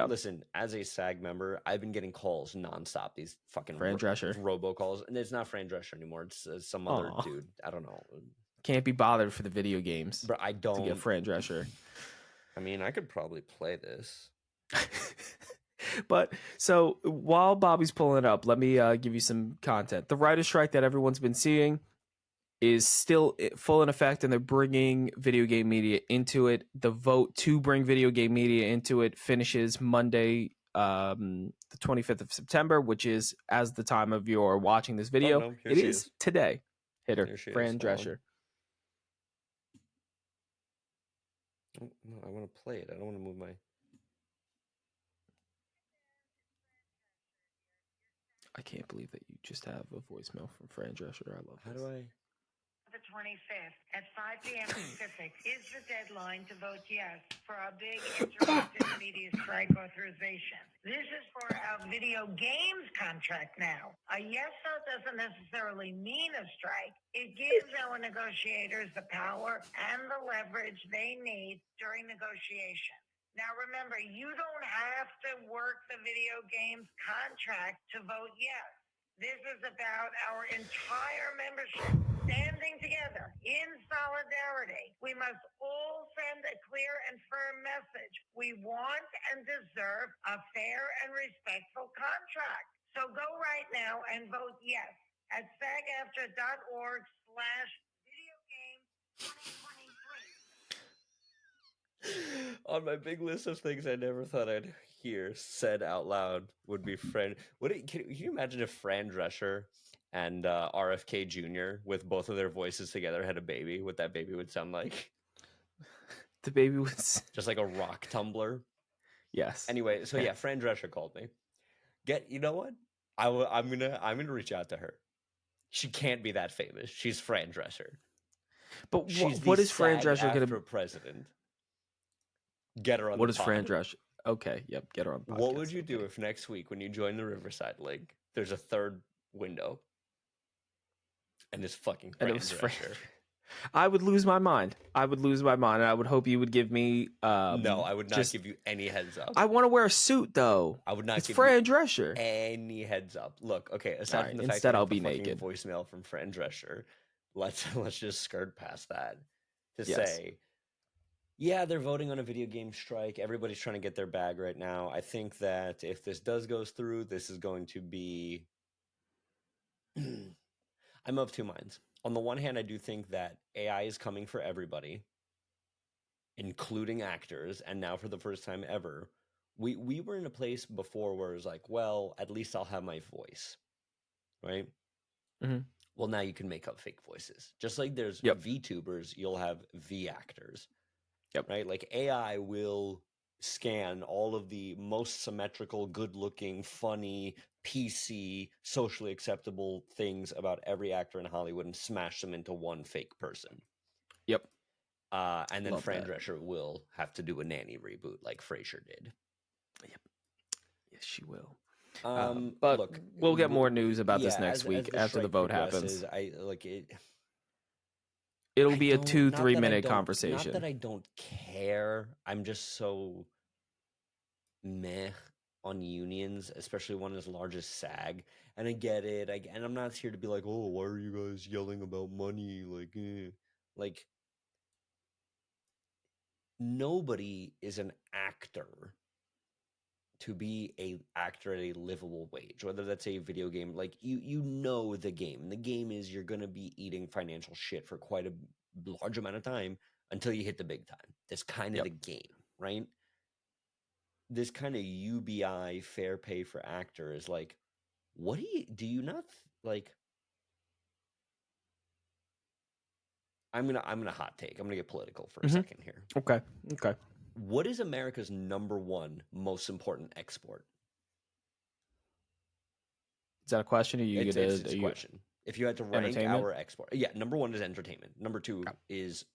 Listen, as a SAG member, I've been getting calls nonstop. These fucking Fran Drescher robocalls, and it's not Fran Drescher anymore. It's some other dude. I don't know. Can't be bothered for the video games. But I don't to get Fran Drescher. I mean, I could probably play this. But so while Bobby's pulling it up, let me give you some content. The writer's strike that everyone's been seeing is still full in effect, and they're bringing video game media into it. The vote to bring video game media into it finishes Monday, the 25th of September, which is as the time of your watching this video. Oh, no. It is today. Hit her, Fran Drescher. No, I want to play it. I don't want to move my... I can't believe that you just have a voicemail from Fran Drescher. I love this. How do I... The 25th at 5 p.m. Pacific is the deadline to vote yes for our big interactive media strike authorization. This is for our video games contract now. A yes vote doesn't necessarily mean a strike. It gives our negotiators the power and the leverage they need during negotiation. Now remember, you don't have to work the video games contract to vote yes. This is about our entire membership standing together in solidarity. We must all send a clear and firm message. We want and deserve a fair and respectful contract. So go right now and vote yes at sagaftra.org/videogame2023. On my big list of things I never thought I'd hear said out loud would be Fran. Can you imagine if Fran Drescher and RFK Jr. with both of their voices together had a baby? What that baby would sound like? The baby was just like a rock tumbler. Yes. Anyway, so yeah, Fran Drescher called me. You know what? I'm gonna reach out to her. She can't be that famous. She's Fran Drescher. But what is Fran Drescher going to be? President. Get her on. What is Fran Drescher? Okay, yep, get her on. Podcast. What would you do if next week, when you join the Riverside League, there's a third window, and it's fucking Fran Drescher? I would lose my mind. And I would hope you would give me. No, I would not give you any heads up. I want to wear a suit though. I would not. It's Fran Drescher. Any heads up? Look, okay. Aside from the fact that I'll be naked. Voicemail from Fran Drescher. Let's just skirt past that to say. Yeah, they're voting on a video game strike. Everybody's trying to get their bag right now. I think that if this goes through, this is going to be... I'm of two minds. On the one hand, I do think that AI is coming for everybody, including actors, and now for the first time ever, we were in a place before where it was like, well, at least I'll have my voice, right? Mm-hmm. Well, now you can make up fake voices. Just like there's VTubers, you'll have V actors. Yep. Right? Like AI will scan all of the most symmetrical, good-looking, funny, PC, socially acceptable things about every actor in Hollywood and smash them into one fake person. Yep. And then Love Fran that. Drescher will have to do a nanny reboot like Frasier did. Yep. Yes, she will. But Look, we'll get more news about this next as week the after the strike vote progresses, happens. I like it. It'll I be a don't, 2-3 minute not conversation. that I don't care. I'm just so meh on unions, especially one as large as SAG. And I get it. And I'm not here to be like, oh, why are you guys yelling about money? Like nobody is an actor to be a actor at a livable wage, whether that's a video game. Like you know the game. The game is you're gonna be eating financial shit for quite a large amount of time until you hit the big time. That's kind of the game, right? This kind of UBI fair pay for actors, like, what do you not like? I'm gonna hot take. I'm gonna get political for a second here. Okay. What is America's number one most important export? Is that a question? Or It's a question. If you had to rank entertainment? our export, yeah, number one is entertainment. Number two is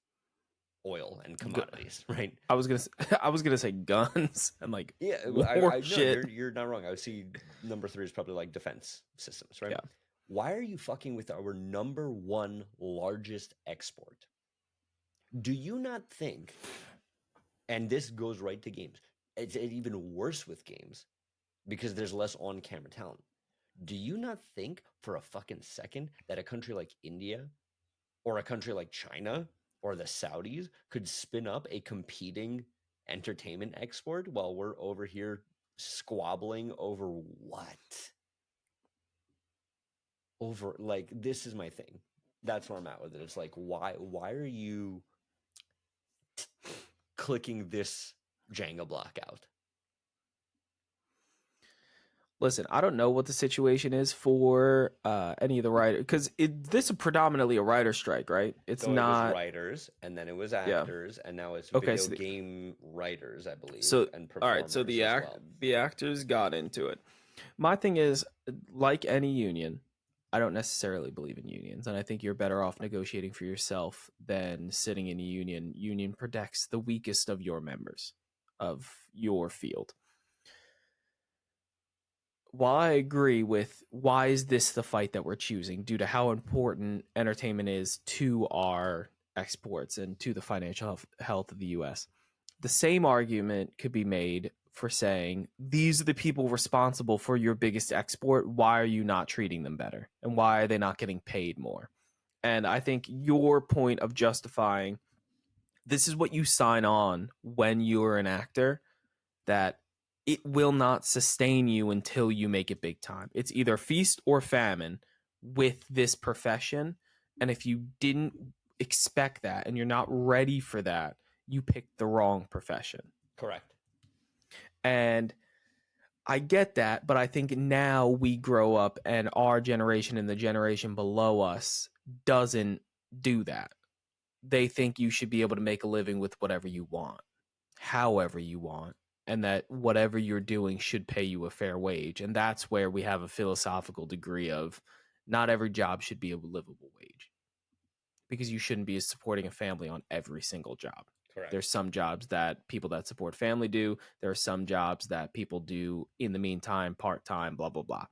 oil and commodities, right? I was gonna say guns and like Yeah, war no, shit. you're not wrong. I would see number three is probably like defense systems, right? Yeah. Why are you fucking with our number one largest export? Do you not think, and this goes right to games, it's even worse with games because there's less on-camera talent. Do you not think for a fucking second that a country like India or a country like China or the Saudis could spin up a competing entertainment export while we're over here squabbling over what? Over, like, this is my thing. That's where I'm at with it. It's like, why are you clicking this Jenga block out? Listen, I don't know what the situation is for any of the writers because this is predominantly a writer strike, right? It's So not. It was writers, and then it was Yeah. actors, and now it's Okay, video so game writers, I believe, and all right, performers so as well. the actors got into it. My thing is, like any union, I don't necessarily believe in unions, and I think you're better off negotiating for yourself than sitting in a union. Union protects the weakest of your members of your field. While I agree with why is this the fight that we're choosing due to how important entertainment is to our exports and to the financial health of the US, the same argument could be made for saying these are the people responsible for your biggest export. Why are you not treating them better? And why are they not getting paid more? And I think your point of justifying this is what you sign on when you're an actor, that it will not sustain you until you make it big time. It's either feast or famine with this profession. And if you didn't expect that and you're not ready for that, you picked the wrong profession. Correct. And I get that, but I think now we grow up and our generation and the generation below us doesn't do that. They think you should be able to make a living with whatever you want, however you want, and that whatever you're doing should pay you a fair wage. And that's where we have a philosophical degree of not every job should be a livable wage, because you shouldn't be supporting a family on every single job. Correct. There's some jobs that people that support family do. There are some jobs that people do in the meantime, part-time, blah, blah, blah.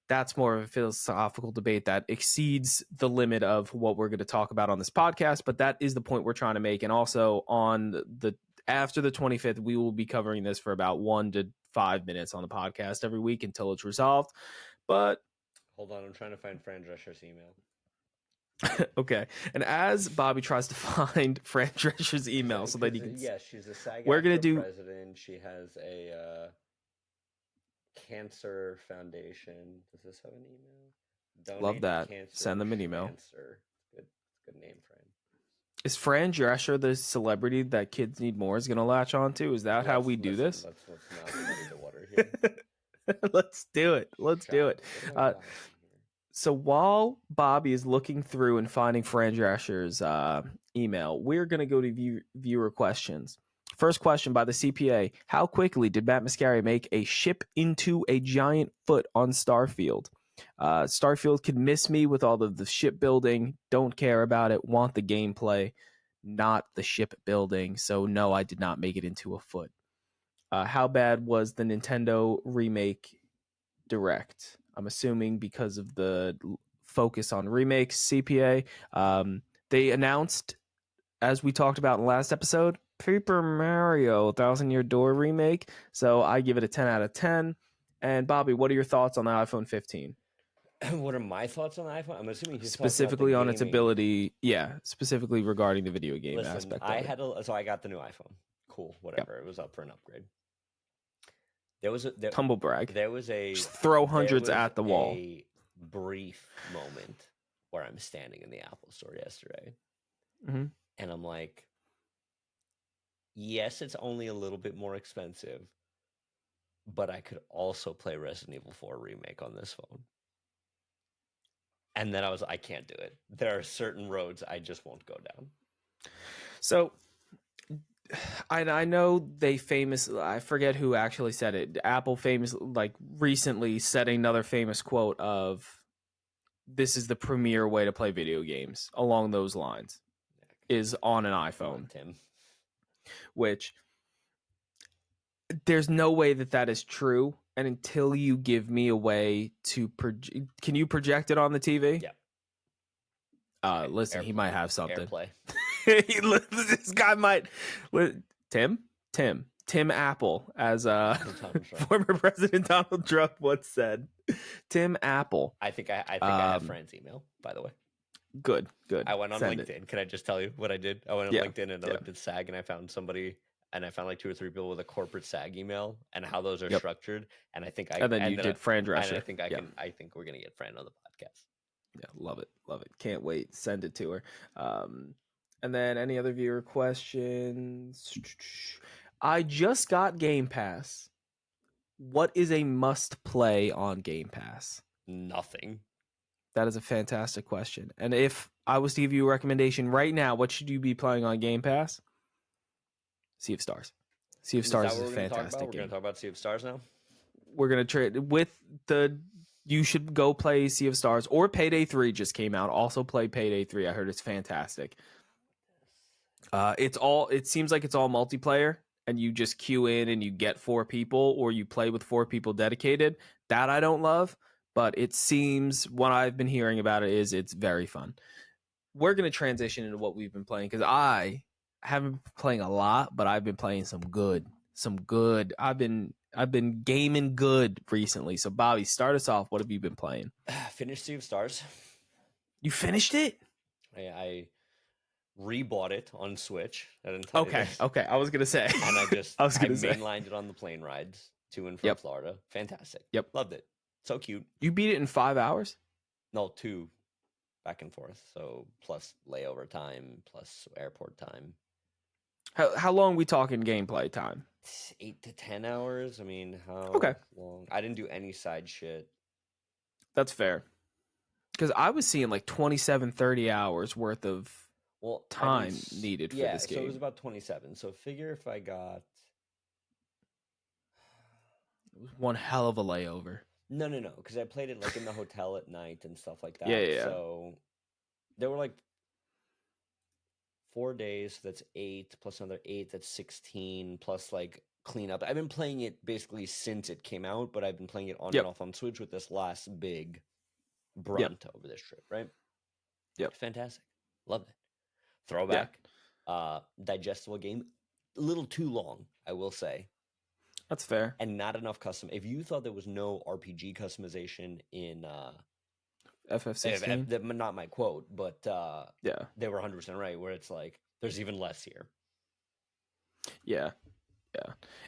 That's more of a philosophical debate that exceeds the limit of what we're going to talk about on this podcast, but that is the point we're trying to make. And also on the after the 25th, we will be covering this for about 1 to 5 minutes on the podcast every week until it's resolved. But hold on, I'm trying to find Fran Drescher's email. Okay, and as Bobby tries to find Fran Drescher's email so that he can, she's a SAG we're gonna do president. She has a cancer foundation. Does this have an email? Donate love that. Cancer Send them an email. Cancer. Good name, Fran. Is Fran Drescher the celebrity that Kids Need More is gonna latch onto? Is that how we do this? Let's not muddy the water here. Let's do it. Let's do it. So while Bobby is looking through and finding Fran Drescher's email, we're going to go to viewer questions. First question by the CPA. How quickly did Matt Mascari make a ship into a giant foot on Starfield? Starfield could miss me with all of the shipbuilding. Don't care about it. Want the gameplay. not the ship building. So no, I did not make it into a foot. How bad was the Nintendo remake Direct? I'm assuming because of the focus on remakes, CPA. They announced, as we talked about in the last episode, Paper Mario Thousand Year Door remake. So I give it a 10 out of 10. And Bobby, what are your thoughts on the iPhone 15? What are my thoughts on the iPhone? I'm assuming he's Specifically talking on about its ability, specifically regarding the video game Listen, aspect I of it. had so I got the new iPhone. Cool, whatever. It was up for an upgrade. Humble brag. There was a Just throw hundreds there was at the wall. A brief moment where I'm standing in the Apple store yesterday, Mm-hmm. and I'm like, yes, it's only a little bit more expensive, but I could also play Resident Evil 4 remake on this phone. And then I can't do it. There are certain roads I just won't go down. So I know they I forget who actually said it. Apple recently said another famous quote of, this is the premier way to play video games, along those lines, is on an iPhone. Tim. Which, there's no way that is true. And until you give me a way to can you project it on the TV? Yeah. Listen, he might have something. AirPlay. This guy might. Tim Apple, as former President Donald Trump once said. Tim Apple. I think I have Fran's email, by the way. Good. I went on LinkedIn. Can I just tell you what I did? I went on LinkedIn and I looked at SAG, and I found somebody, and I found like 2 or 3 people with a corporate SAG email and how those are structured. And I think you did Fran Drescher. And I think we're gonna get Fran on the podcast. Yeah, love it. Can't wait. Send it to her. And then any other viewer questions? I just got Game Pass. What is a must play on Game Pass? Nothing. That is a fantastic question. And if I was to give you a recommendation right now, what should you be playing on Game Pass? Sea of Stars. Sea of Stars is a fantastic game. We're going to talk about Sea of Stars now? We're going to trade with you should go play Sea of Stars, or Payday 3 just came out. Also play Payday 3. I heard it's fantastic. It seems like it's all multiplayer, and you just queue in and you get 4 people, or you play with 4 people dedicated. That I don't love, but it seems, what I've been hearing about it is it's very fun. We're going to transition into what we've been playing, because I haven't been playing a lot, but I've been playing some good. I've been gaming good recently. So Bobby, start us off. What have you been playing? Finished Sea of Stars. You finished it? I rebought it on Switch. Okay. I was gonna say. And I mainlined it on the plane rides to and from Florida. Fantastic. Yep. Loved it. So cute. You beat it in 5 hours? No, 2 back and forth. So plus layover time, plus airport time. How long are we talking gameplay time? 8 to 10 hours. I mean, how long? I didn't do any side shit. That's fair. Because I was seeing like 27, 30 hours worth of time needed for this game. So it was about 27. So figure if I got... It was one hell of a layover. No. Because I played it like in the hotel at night and stuff like that. Yeah. So there were like 4 days. That's 8 plus another 8. That's 16 plus like cleanup. I've been playing it basically since it came out, but I've been playing it on and off on Switch with this last big brunt over this trip, right? Yep. Fantastic. Loved it. Throwback. Digestible game. A little too long, I will say. That's fair. And not enough custom. If you thought there was no RPG customization in FF16, not my quote, but they were 100% right. Where it's like there's even less here. Yeah.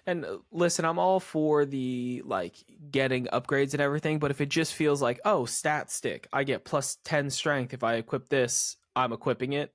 And listen, I'm all for the like getting upgrades and everything, but if it just feels like, oh, stat stick, I get plus 10 strength if I equip this, I'm equipping it.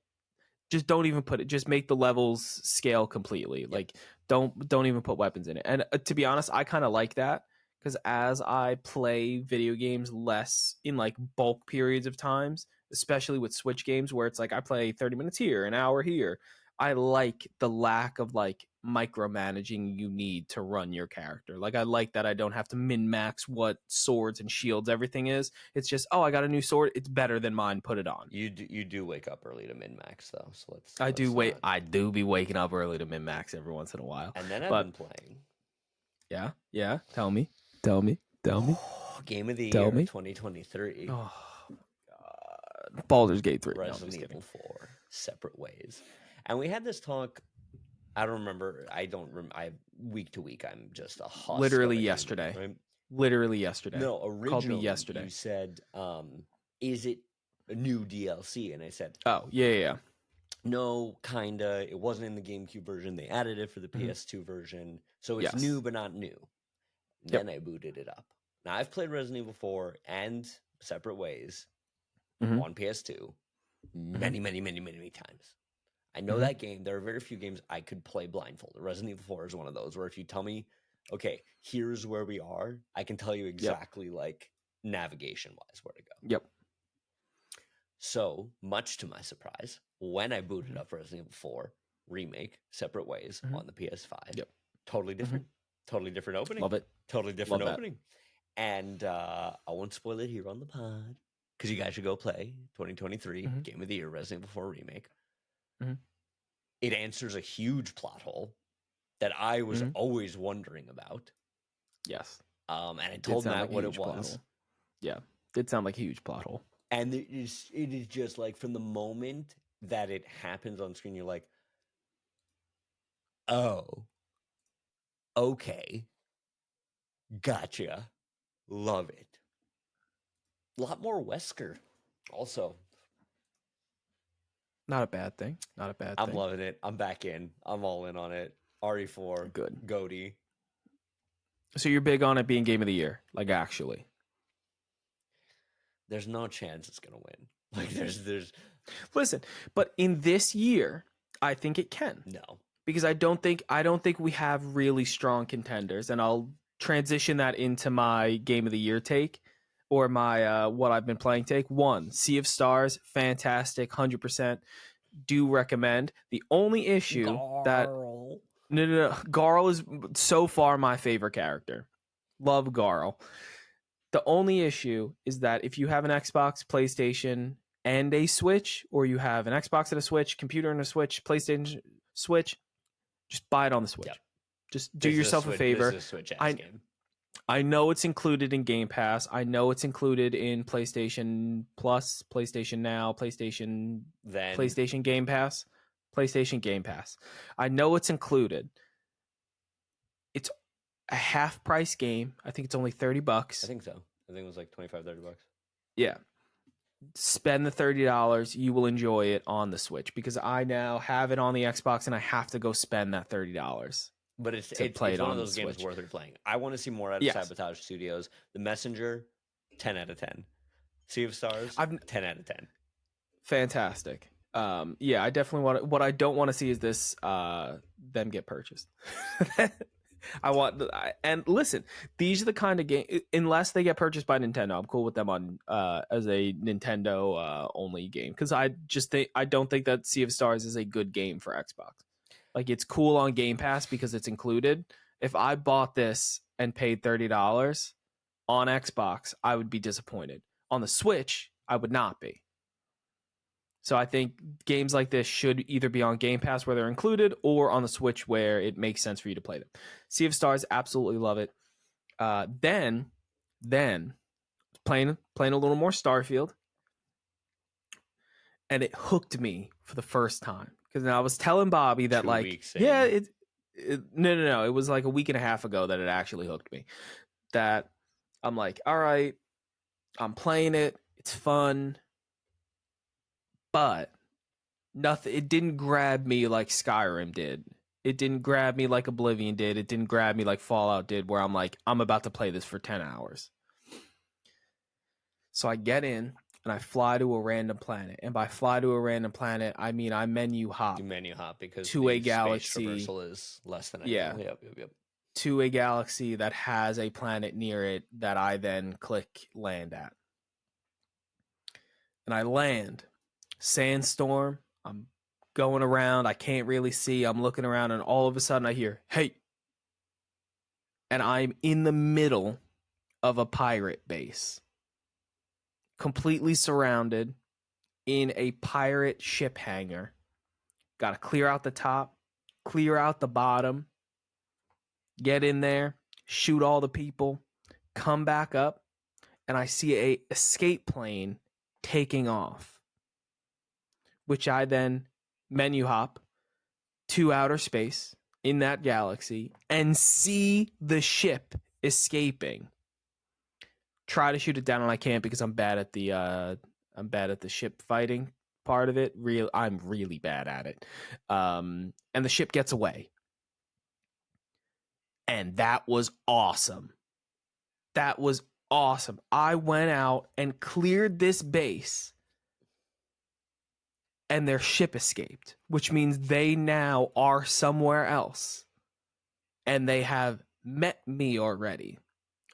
Just don't even put it. Just make the levels scale completely. Yep. Like don't even put weapons in it. And to be honest, I kind of like that, because as I play video games less in like bulk periods of times, especially with Switch games where it's like I play 30 minutes here, an hour here, I like the lack of like micromanaging you need to run your character. Like, I like that I don't have to min-max what swords and shields everything is. It's just, oh, I got a new sword, it's better than mine, put it on. You do wake up early to min-max, though, so let's I do not... be waking up early to min-max every once in a while. And then I've been playing. Yeah. Tell me. Game of the Tell year me. 2023. Oh, God. Baldur's Gate 3. Resident Evil 4, Separate Ways. And we had this talk, I don't remember, week to week, I'm just a husk. Literally yesterday. Right? Literally yesterday. No, originally Called me yesterday. You said, is it a new DLC? And I said, oh, yeah. No, kinda. It wasn't in the GameCube version. They added it for the PS2 version. So it's new, but not new. Then I booted it up. Now, I've played Resident Evil 4 and Separate Ways on PS2 many times. I know that game. There are very few games I could play blindfolded. Resident Evil 4 is one of those where if you tell me, okay, here's where we are, I can tell you exactly like navigation-wise where to go. Yep. So, much to my surprise, when I booted up Resident Evil 4 Remake, Separate Ways on the PS5, totally different. Totally different opening. Love it. Totally different opening. And I won't spoil it here on the pod because you guys should go play 2023 Game of the Year Resident Evil 4 Remake. It answers a huge plot hole that I was always wondering about. Yes. And I told Matt what it was. Yeah. Did sound like a huge plot hole. And it is just like from the moment that it happens on screen, you're like, oh, okay. Gotcha. Love it. A lot more Wesker also. Not a bad thing. I'm loving it. I'm back in. I'm all in on it. RE4. Good. Goaty. So you're big on it being Game of the Year, like actually. There's no chance it's gonna win. Like there's Listen, but in this year, I think it can. No. Because I don't think we have really strong contenders, and I'll transition that into my Game of the Year take or my what I've been playing take. 1, Sea of Stars, fantastic, 100%. Do recommend. The only issue Garl. No. Garl is so far my favorite character. Love Garl. The only issue is that if you have an Xbox, PlayStation, and a Switch, or you have an Xbox and a Switch, computer and a Switch, PlayStation, Switch, just buy it on the Switch. Yep. Just do yourself a favor. This is a Switch-ass game. I know it's included in Game Pass. I know it's included in PlayStation Plus, PlayStation Now, PlayStation Game Pass, PlayStation Game Pass. I know it's included. It's a half price game. I think it's only $30. I think so. I think it was like $25-30. Yeah. Spend the $30. You will enjoy it on the Switch because I now have it on the Xbox and I have to go spend that $30. But it's one of those games worth replaying. I want to see more out of Sabotage Studios. The Messenger, 10 out of 10. Sea of Stars, 10 out of 10. Fantastic. Yeah, I definitely want to. What I don't want to see is this them get purchased. And listen, these are the kind of game. Unless they get purchased by Nintendo, I'm cool with them on as a Nintendo only game because I don't think that Sea of Stars is a good game for Xbox. Like it's cool on Game Pass because it's included. If I bought this and paid $30 on Xbox, I would be disappointed. On the Switch, I would not be. So I think games like this should either be on Game Pass where they're included or on the Switch where it makes sense for you to play them. Sea of Stars, absolutely love it. Then playing a little more Starfield, and it hooked me for the first time because I was telling Bobby that no, it was like a week and a half ago that it actually hooked me. That I'm like, all right, I'm playing it, it's fun. But nothing. It didn't grab me like Skyrim did. It didn't grab me like Oblivion did. It didn't grab me like Fallout did, where I'm like, I'm about to play this for 10 hours. So I get in and I fly to a random planet. And by fly to a random planet, I mean I menu hop. You menu hop because to a galaxy. Space traversal is less than ideal. Yep. To a galaxy that has a planet near it that I then click land at. And I land. Sandstorm. I'm going around. I can't really see. I'm looking around, and all of a sudden I hear, "Hey." And I'm in the middle of a pirate base, completely surrounded in a pirate ship hangar. Got to clear out the top, clear out the bottom, get in there, shoot all the people, come back up, and I see a escape plane taking off, which I then menu hop to outer space in that galaxy and see the ship escaping. Try to shoot it down, and I can't because I'm bad at the ship fighting part of it. I'm really bad at it. And the ship gets away. And that was awesome. That was awesome. I went out and cleared this base, and their ship escaped, which means they now are somewhere else. And they have met me already.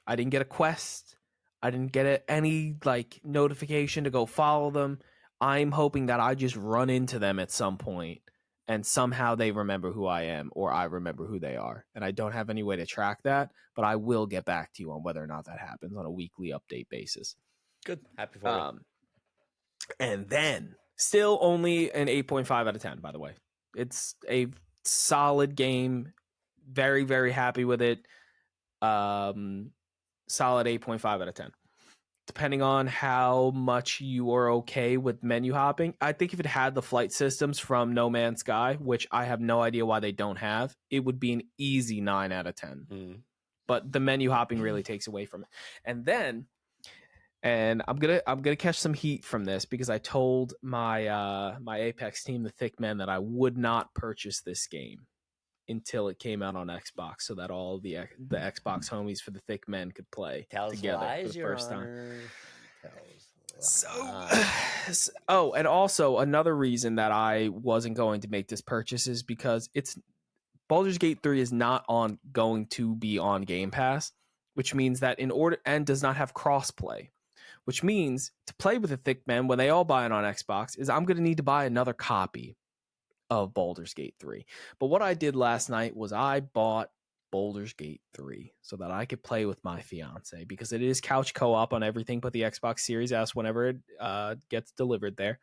I didn't get a quest. I didn't get any like notification to go follow them. I'm hoping that I just run into them at some point and somehow they remember who I am or I remember who they are. And I don't have any way to track that, but I will get back to you on whether or not that happens on a weekly update basis. Good. Happy for you. And then still only an 8.5 out of 10, by the way. It's a solid game. Very, very happy with it. Solid 8.5 out of 10. Depending on how much you are okay with menu hopping. I think if it had the flight systems from No Man's Sky, which I have no idea why they don't have, it would be an easy 9 out of 10. But the menu hopping really takes away from it. And then, and I'm gonna catch some heat from this because I told my my Apex team, the Thick Men, that I would not purchase this game until it came out on Xbox, so that all the Xbox homies for the Thick Men could play together for the first time. So, and also another reason that I wasn't going to make this purchase is because Baldur's Gate 3 is not going to be on Game Pass, which means that and does not have crossplay, which means to play with the Thick Men when they all buy it on Xbox is I'm going to need to buy another copy of Baldur's Gate 3. But what I did last night was I bought Baldur's Gate 3 so that I could play with my fiance because it is couch co-op on everything but the Xbox Series S whenever it gets delivered there.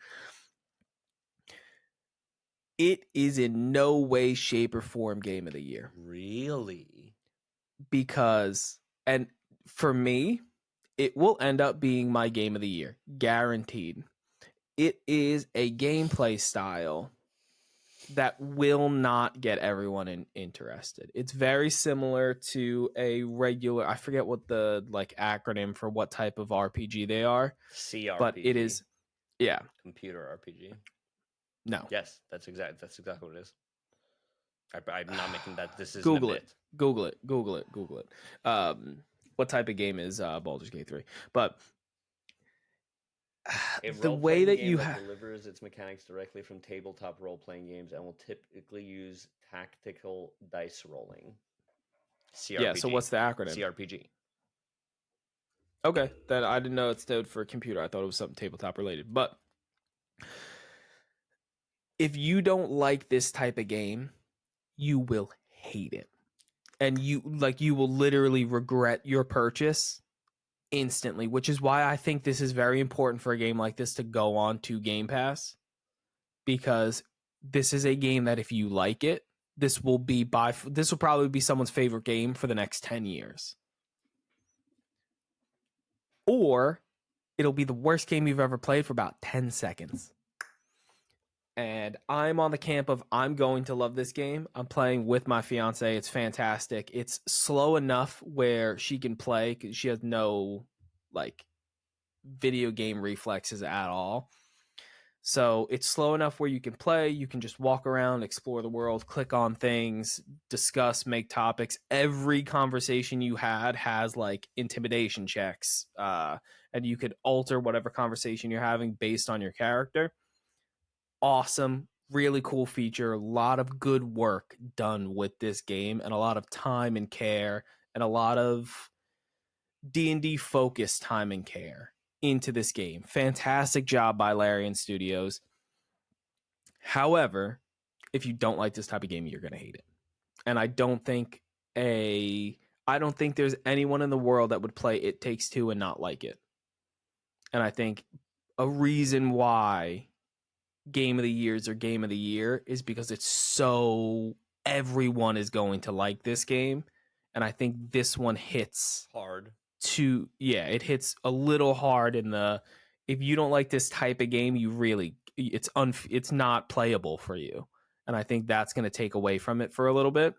It is in no way, shape, or form game of the year. Really? Because, and for me, it will end up being my game of the year. Guaranteed. It is a gameplay style that will not get everyone interested. It's very similar to a regular, I forget what the like acronym for what type of RPG they are. CRPG. But it is, yeah. Computer RPG. No. Yes, that's exactly what it is. I'm not making that. This is Google it. Google it. What type of game is Baldur's Gate 3? But the way that you delivers its mechanics directly from tabletop role-playing games and will typically use tactical dice rolling. CRPG. Yeah, so what's the acronym? CRPG. Okay, then I didn't know it stood for computer. I thought it was something tabletop related. But if you don't like this type of game, you will hate it. And you will literally regret your purchase instantly, which is why I think this is very important for a game like this to go on to Game Pass, because this is a game that if you like it, this will probably be someone's favorite game for the next 10 years. Or it'll be the worst game you've ever played for about 10 seconds. And I'm on the camp of I'm going to love this game. I'm playing with my fiance. It's fantastic. It's slow enough where she can play because she has no like video game reflexes at all. So it's slow enough where you can play. You can just walk around, explore the world, click on things, discuss, make topics. Every conversation you had has like intimidation checks, and you could alter whatever conversation you're having based on your character. Awesome, really cool feature. A lot of good work done with this game and a lot of time and care and a lot of D&D focused time and care into this game. Fantastic job by Larian Studios. However, if you don't like this type of game, you're going to hate it. And I don't think there's anyone in the world that would play It Takes Two and not like it. And I think a reason why Game of the Years or Game of the Year is because it's so everyone is going to like this game. And I think this one hits hard. It hits a little hard in the, if you don't like this type of game, it's not playable for you. And I think that's going to take away from it for a little bit.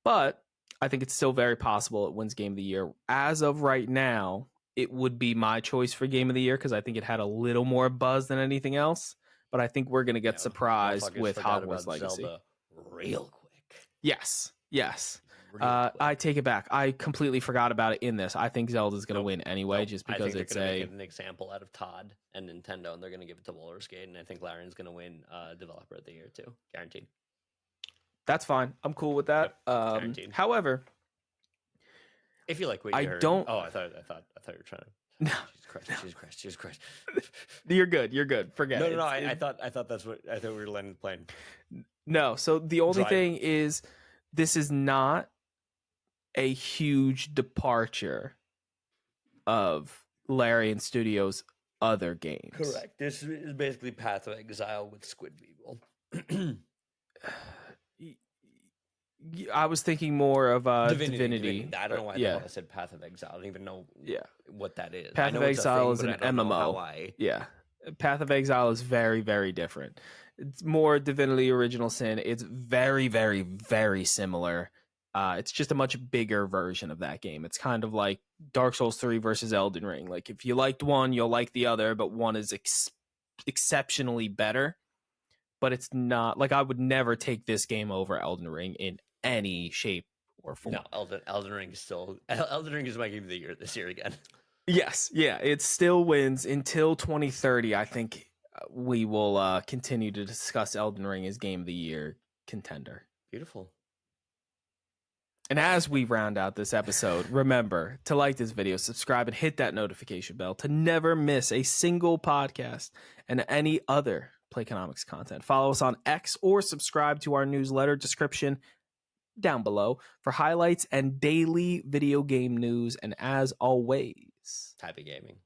But I think it's still very possible it wins Game of the Year. As of right now, it would be my choice for Game of the Year because I think it had a little more buzz than anything else. But I think we're going to get surprised with Hogwarts Legacy. Zelda real quick. Yes. I take it back. I completely forgot about it in this. I think Zelda's going to win anyway, just because it's make an example out of Todd and Nintendo, and they're going to give it to Baldur's Gate, and I think Larian's going to win Developer of the Year too, guaranteed. That's fine. I'm cool with that. Guaranteed. However, if you like what you heard, don't. Oh, I thought you were trying to. No. Jesus Christ. You're good. Forget it. No. I thought we were landing the plane. No. So the only thing is, this is not a huge departure of Larian Studios' other games. Correct. This is basically Path of Exile with Squid People. I was thinking more of Divinity. I don't know why I said Path of Exile. I don't even know what that is. Path of Exile is an MMO. Yeah. Path of Exile is very, very different. It's more Divinity Original Sin. It's very, very, very similar. It's just a much bigger version of that game. It's kind of like Dark Souls 3 versus Elden Ring. Like, if you liked one, you'll like the other, but one is exceptionally better. But it's not, like, I would never take this game over Elden Ring in any shape or form. No, Elden Ring is my game of the year this year again. Yes, yeah, it still wins until 2030. I think we will continue to discuss Elden Ring as game of the year contender. Beautiful. And as we round out this episode, remember to like this video, subscribe, and hit that notification bell to never miss a single podcast and any other Playconomics content. Follow us on X or subscribe to our newsletter, description down below, for highlights and daily video game news. And as always, Happy gaming.